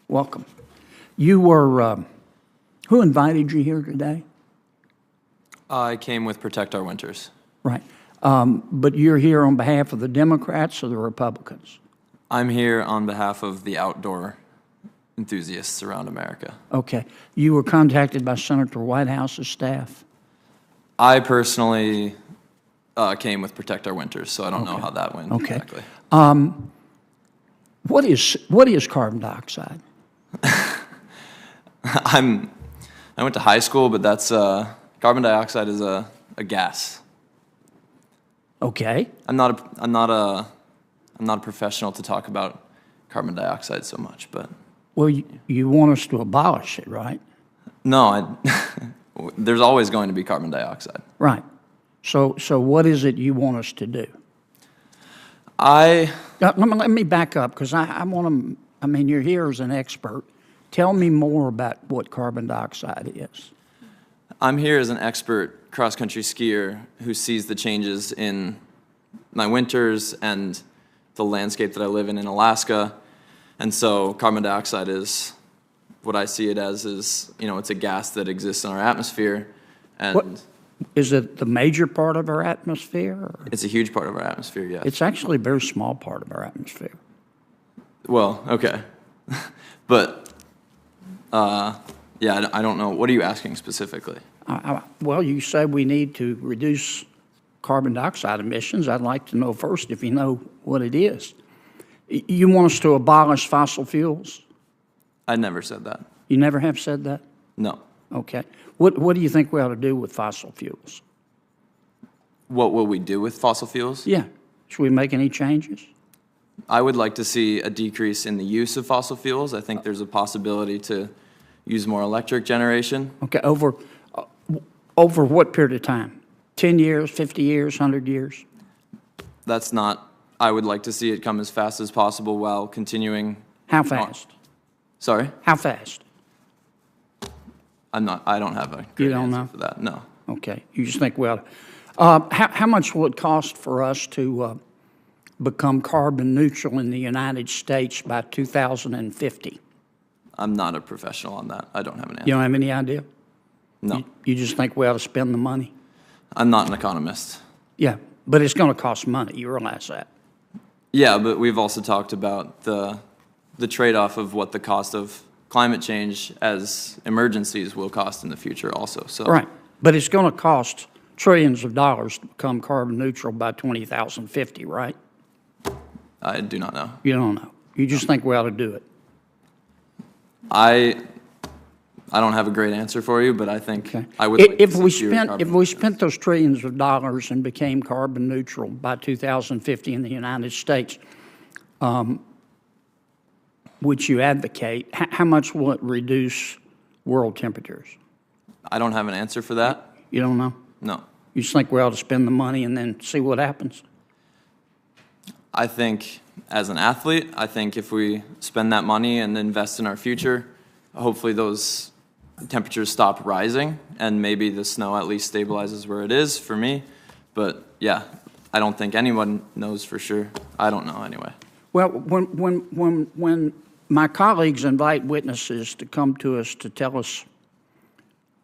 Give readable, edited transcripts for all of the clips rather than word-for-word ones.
Welcome. You were, who invited you here today? I came with Protect Our Winters. Right. But you're here on behalf of the Democrats or the Republicans? I'm here on behalf of the outdoor enthusiasts around America. Okay. You were contacted by Senator Whitehouse's staff? I personally came with Protect Our Winters, so I don't know how that went exactly. What is carbon dioxide? I went to high school, but that's carbon dioxide is a gas. Okay. I'm not a professional to talk about carbon dioxide so much, but Well, you want us to abolish it, right? no, there's always going to be carbon dioxide. Right. So what is it you want us to do? Let me back up, because I want to, I mean, you're here as an expert. Tell me more about what carbon dioxide is. I'm here as an expert cross-country skier who sees the changes in my winters and the landscape that I live in Alaska. And so carbon dioxide is what I see it as is, it's a gas that exists in our atmosphere. And is it the major part of our atmosphere? Or? It's a huge part of our atmosphere, yes. It's actually a very small part of our atmosphere. Well, okay. But, yeah, I don't know. What are you asking specifically? Well, you say we need to reduce carbon dioxide emissions. I'd like to know first if you know what it is. You want us to abolish fossil fuels? I never said that. You never have said that? No. Okay. What do you think we ought to do with fossil fuels? What will we do with fossil fuels? Yeah. Should we make any changes? I would like to see a decrease in the use of fossil fuels. I think there's a possibility to use more electric generation. Okay. Over what period of time? 10 years, 50 years, 100 years? That's not, I would like to see it come as fast as possible while continuing. How fast? Sorry? How fast? I don't have a great answer know? for that, no. Okay. You just think, well, how much will it cost for us to become carbon neutral in the United States by 2050? I'm not a professional on that. I don't have an answer. You don't have any idea? No. You just think we ought to spend the money? I'm not an economist. Yeah, but it's going to cost money. You realize that? Yeah, but we've also talked about the trade-off of what the cost of climate change as emergencies will cost in the future also. So. Right, but it's going to cost trillions of dollars to become carbon neutral by 2050, right? I do not know. You don't know. You just think we ought to do it. I don't have a great answer for you, but I think I would. If we spent those trillions of dollars and became carbon neutral by 2050 in the United States, which you advocate, how much will it reduce world temperatures? I don't have an answer for that. You don't know? No. You just think we ought to spend the money and then see what happens? I think as an athlete, I think if we spend that money and invest in our future, hopefully those temperatures stop rising and maybe the snow at least stabilizes where it is for me. But yeah, I don't think anyone knows for sure. I don't know anyway. Well, when my colleagues invite witnesses to come to us to tell us,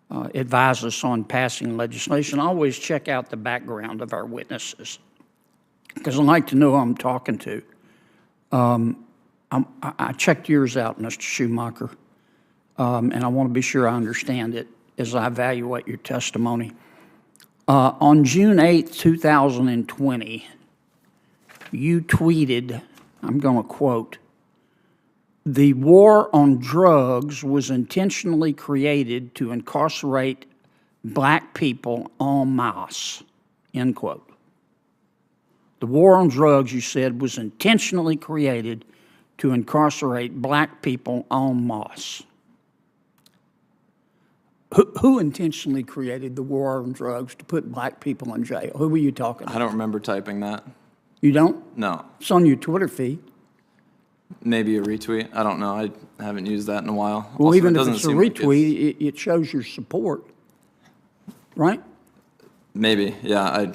advise us on passing legislation, I always check out the background of our witnesses because I like to know who I'm talking to. I checked yours out, Mr. Schumacher, and I want to be sure I understand it as I evaluate your testimony. On June 8th, 2020, you tweeted, I'm going to quote, "The war on drugs was intentionally created to incarcerate black people en masse," end quote. The war on drugs, you said, was intentionally created to incarcerate black people en masse. Who intentionally created the war on drugs to put black people in jail? Who were you talking about? I don't remember typing that. You don't? No. It's on your Twitter feed. Maybe a retweet. I don't know. I haven't used that in a while. Well, also, even if it's a retweet, it shows your support, right? Maybe, yeah.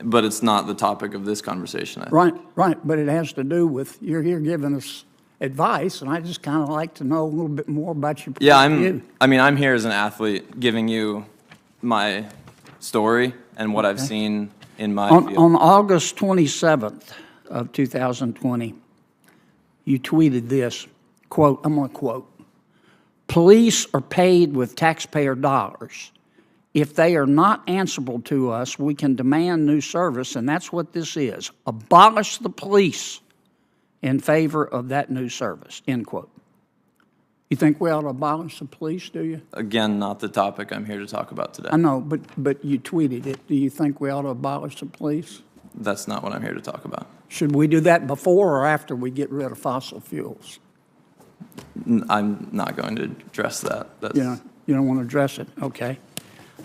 But it's not the topic of this conversation. Right. But it has to do with, you're here giving us advice, and I just kind of like to know a little bit more about your point Yeah, of view. I'm here as an athlete giving you my story and what I've seen in my field. On August 27th of 2020, you tweeted this, quote, I'm going to quote, "Police are paid with taxpayer dollars. If they are not answerable to us, we can demand new service, and that's what this is. Abolish the police in favor of that new service," end quote. You think we ought to abolish the police, do you? Again, not the topic I'm here to talk about today. I know, but you tweeted it. Do you think we ought to abolish the police? That's not what I'm here to talk about. Should we do that before or after we get rid of fossil fuels? I'm not going to address that. That's, You don't want to address it? Okay.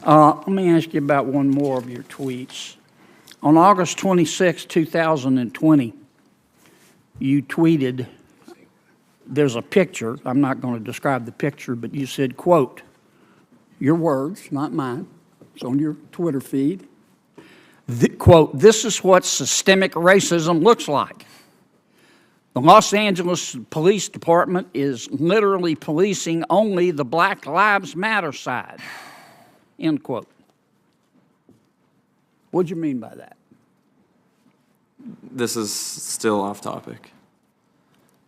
Let me ask you about one more of your tweets. On August 26, 2020, you tweeted, there's a picture. I'm not going to describe the picture, but you said, quote, your words, not mine. It's on your Twitter feed. Quote, "This is what systemic racism looks like. The Los Angeles Police Department is literally policing only the Black Lives Matter side," end quote. What'd you mean by that? This is still off topic.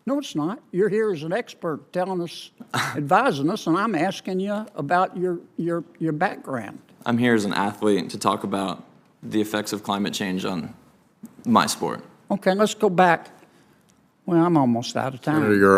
No, it's not. You're here as an expert telling us, advising us, and I'm asking you about your background. I'm here as an athlete to talk about the effects of climate change on my sport. Okay, let's go back. Well, I'm almost out of time. Senator, you're